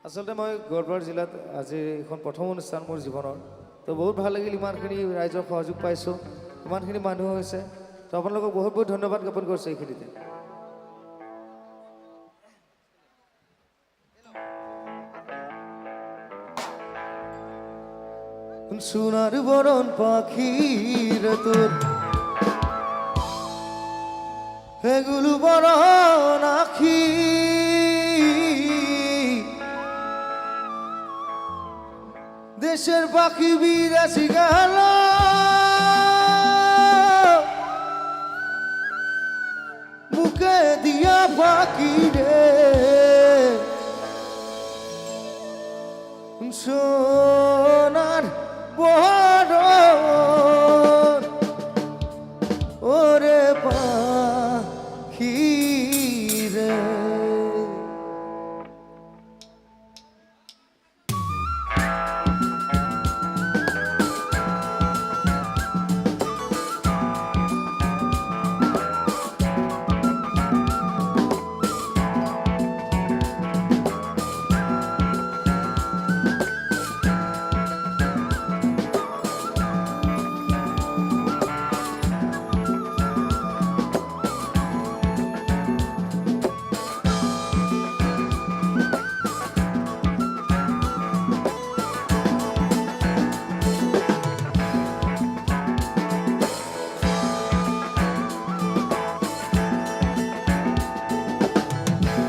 আচলতে মই গোৱালপাৰা জিলাত আজি এখন প্ৰথম অনুষ্ঠান মোৰ জীৱনৰ তো বহুত ভাল লাগিল ইমানখিনি ৰাইজৰ সহযোগ পাইছোঁ ইমানখিনি মানুহ হৈছে তো আপোনালোকক বহুত বহুত ধন্যবাদ জ্ঞাপন কৰিছোঁ এইখিনিতে সোনার বরণ পাখির তোর এগুলো বরণ আখি দেশের পাখি বিরাশি গেল মুখে দিয়া পাখি রে সোনার বরণ ওরে পাখি রে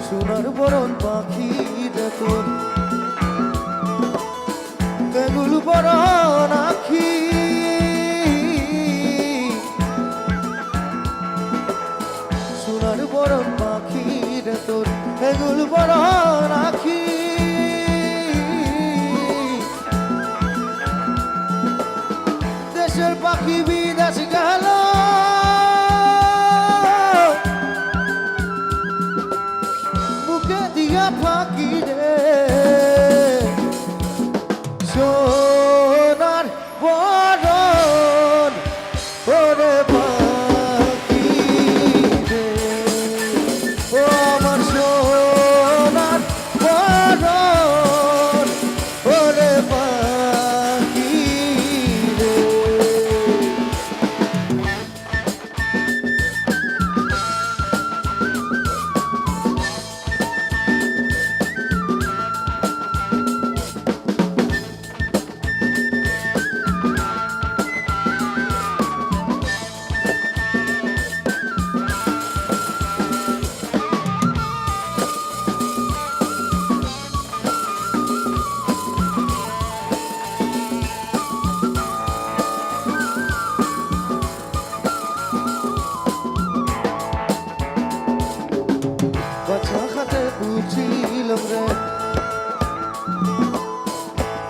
সোনার বরণ পাখি রে তোর বেগুল বরণ আখি সোনার বরণ পাখি রে তোর বেগুল বরণ আখি দেশের পাখি বিদেশ গেল দিয়া ফাঁকি রে সোনার বরণ ওরে পাখি রে ও আমার সোনার বরণ ওরে পাখি রে বাছা খাতে বুঝিলাম রে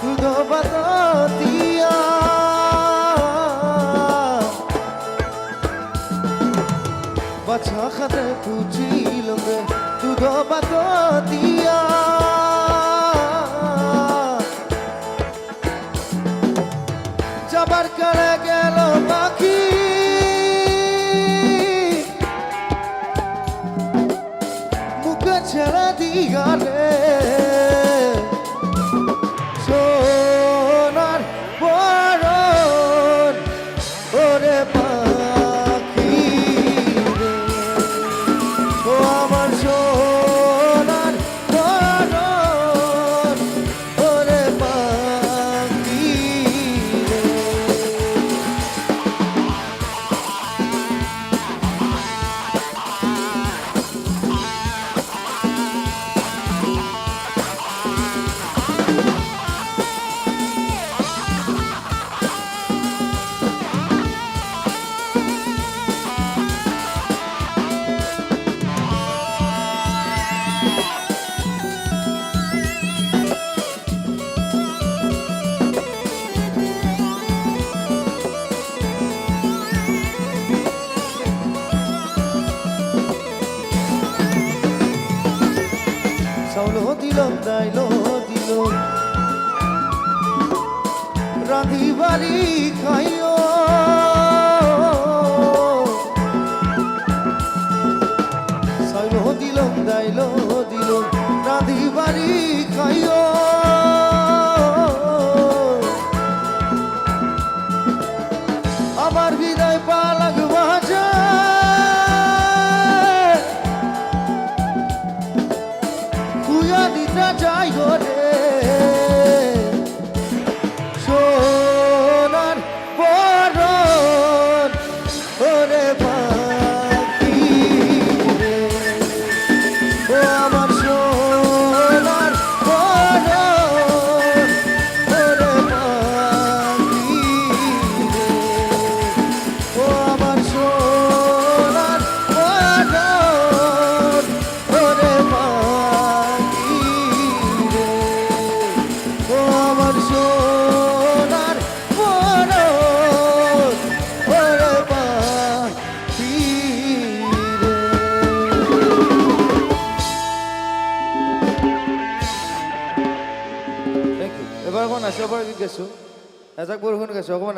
দুধ বাত দিয়া বাছা খাতে বুঝিলাম রে দুধ বাত দিয়া যাবার কালে গেল পাখি ছেড়ে দিয়া রে সোনার বরণ ওরে পাখি রে ও আমার সোনার বরণ ওরে পাখি রে চাউলো দিলম দাইলো দিল রাঁধি বাড়ি খাইও চাউলো দিলম দাইলো দিল রাঁধি বাড়ি খাই যায় আমার বিদায় পালাগ বাজায় খুয়া দিতে যাই রে সোনার বরণ ওরে পাখি রে ও আমার সোনার বরণ ওরে পাখি রে ও আমার সোনার বরণ ওরে পাখি রে ও আমার সোনার বরণ ওরে পাখি রে। Thank you. এবাৰ অকণমান নাচিব পৰা গীত গাইছোঁ এজাক বৰষুণ গাইছোঁ অকণমান